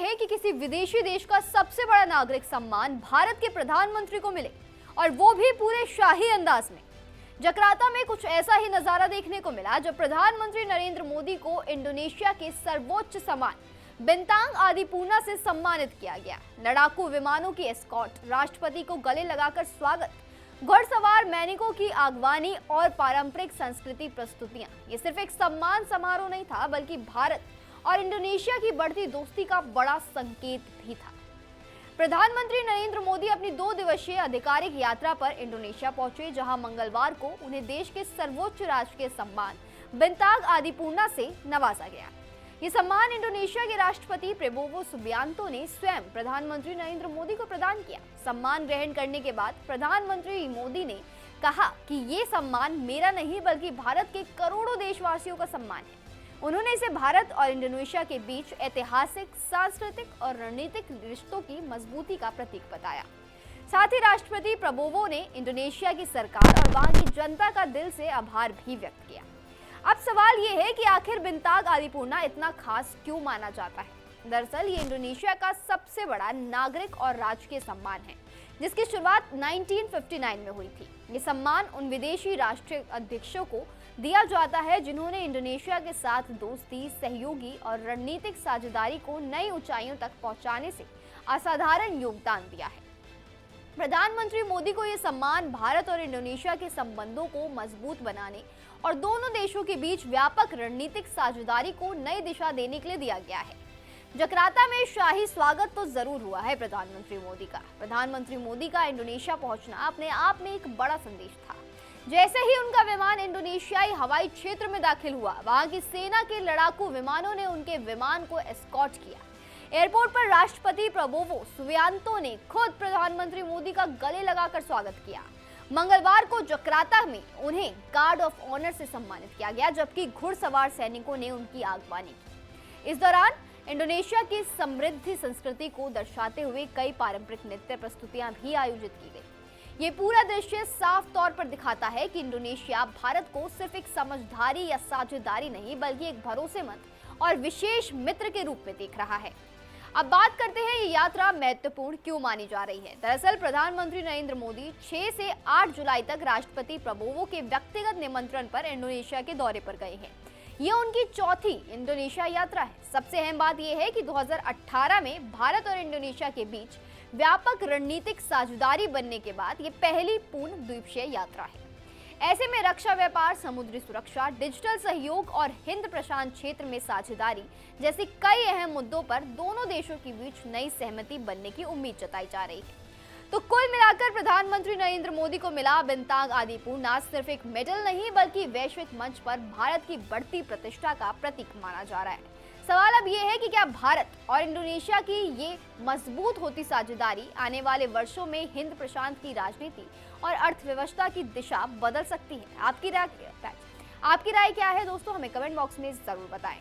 है कि किसी विदेशी देश का सबसे बड़ा नागरिक सम्मान भारत के प्रधानमंत्री को मिले, और वो भी पूरे शाही अंदाज में। जकार्ता में कुछ ऐसा ही नजारा देखने को मिला जब प्रधानमंत्री नरेंद्र मोदी को इंडोनेशिया के सर्वोच्च सम्मान बिंतांग आदिपूर्णा से सम्मानित किया गया। लड़ाकू विमानों की एस्कॉर्ट, राष्ट्रपति को गले लगाकर स्वागत, घुड़सवार मैनिकों की आगवानी और पारंपरिक संस्कृति प्रस्तुतियां, ये सिर्फ एक सम्मान समारोह नहीं था, बल्कि भारत और इंडोनेशिया की बढ़ती दोस्ती का बड़ा संकेत भी था। प्रधानमंत्री नरेंद्र मोदी अपनी 2 दिवसीय आधिकारिक यात्रा पर इंडोनेशिया पहुंचे, जहां मंगलवार को उन्हें देश के सर्वोच्च राजकीय सम्मान बिंतांग आदिपूर्णा से नवाजा गया। ये सम्मान इंडोनेशिया के राष्ट्रपति प्रेबोवो सुबियांतो ने स्वयं प्रधानमंत्री नरेंद्र मोदी को प्रदान किया। सम्मान ग्रहण करने के बाद प्रधानमंत्री मोदी ने कहा कि ये सम्मान मेरा नहीं, बल्कि भारत के करोड़ों देशवासियों का सम्मान है। उन्होंने इसे भारत और इंडोनेशिया के बीच ऐतिहासिक, सांस्कृतिक और रणनीतिक रिश्तों की मजबूती का प्रतीक बताया। साथ ही राष्ट्रपति प्रबोवो ने इंडोनेशिया की सरकार और वहां की जनता का दिल से आभार भी व्यक्त किया। अब सवाल ये है कि आखिर बिंतांग आदिपूर्णा इतना खास क्यों माना जाता है। दरअसल ये इंडोनेशिया का सबसे बड़ा नागरिक और राजकीय सम्मान है, जिसकी शुरुआत 1959 में हुई थी। ये सम्मान उन विदेशी राष्ट्रीय अध्यक्षों को दिया जाता है जिन्होंने इंडोनेशिया के साथ दोस्ती, सहयोगी और रणनीतिक साझेदारी को नई ऊंचाइयों तक पहुंचाने से असाधारण योगदान दिया है। प्रधानमंत्री मोदी को यह सम्मान भारत और इंडोनेशिया के संबंधों को मजबूत बनाने और दोनों देशों के बीच व्यापक रणनीतिक साझेदारी को नई दिशा देने के लिए दिया गया है। जकार्ता में शाही स्वागत तो जरूर हुआ है प्रधानमंत्री मोदी का। प्रधानमंत्री मोदी का इंडोनेशिया पहुंचना अपने आप में एक बड़ा संदेश था। जैसे ही उनका विमान इंडोनेशियाई हवाई क्षेत्र में दाखिल हुआ, वहां की सेना के लड़ाकू विमानों ने उनके विमान को एस्कॉर्ट किया। एयरपोर्ट पर राष्ट्रपति प्रबोवो सुबियांतो ने खुद प्रधानमंत्री मोदी का गले लगाकर स्वागत किया। मंगलवार को जकार्ता में उन्हें गार्ड ऑफ ऑनर से सम्मानित किया गया, जबकि घुड़सवार सैनिकों ने उनकी आगवानी की। इस दौरान इंडोनेशिया की समृद्ध संस्कृति को दर्शाते हुए कई पारंपरिक नृत्य प्रस्तुतियां भी आयोजित की गई। ये पूरा दृश्य साफ तौर पर दिखाता है कि इंडोनेशिया भारत को सिर्फ एक समझदारी या साझेदारी नहीं, बल्कि एक भरोसेमंद और विशेष मित्र के रूप में देख रहा है। अब बात करते हैं ये यात्रा महत्वपूर्ण क्यों मानी जा रही है। दरअसल प्रधानमंत्री नरेंद्र मोदी 6 से 8 जुलाई तक राष्ट्रपति प्रबोवो के व्यक्तिगत निमंत्रण पर इंडोनेशिया के दौरे पर गए हैं। ये उनकी चौथी इंडोनेशिया यात्रा है। सबसे अहम बात यह है कि 2018 में भारत और इंडोनेशिया के बीच व्यापक रणनीतिक साझेदारी बनने के बाद ये पहली पूर्ण द्वीपीय यात्रा है। ऐसे में रक्षा, व्यापार, समुद्री सुरक्षा, डिजिटल सहयोग और हिंद प्रशांत क्षेत्र में साझेदारी जैसे कई अहम मुद्दों पर दोनों देशों के बीच नई सहमति बनने की उम्मीद जताई जा रही है। तो कुल मिलाकर प्रधानमंत्री नरेंद्र मोदी को मिला बिंतांग आदिपूर्णा सिर्फ एक मेडल नहीं, बल्कि वैश्विक मंच पर भारत की बढ़ती प्रतिष्ठा का प्रतीक माना जा रहा है। सवाल अब ये है कि क्या भारत और इंडोनेशिया की ये मजबूत होती साझेदारी आने वाले वर्षों में हिंद प्रशांत की राजनीति और अर्थव्यवस्था की दिशा बदल सकती है। आपकी राय क्या है दोस्तों, हमें कमेंट बॉक्स में जरूर बताएं।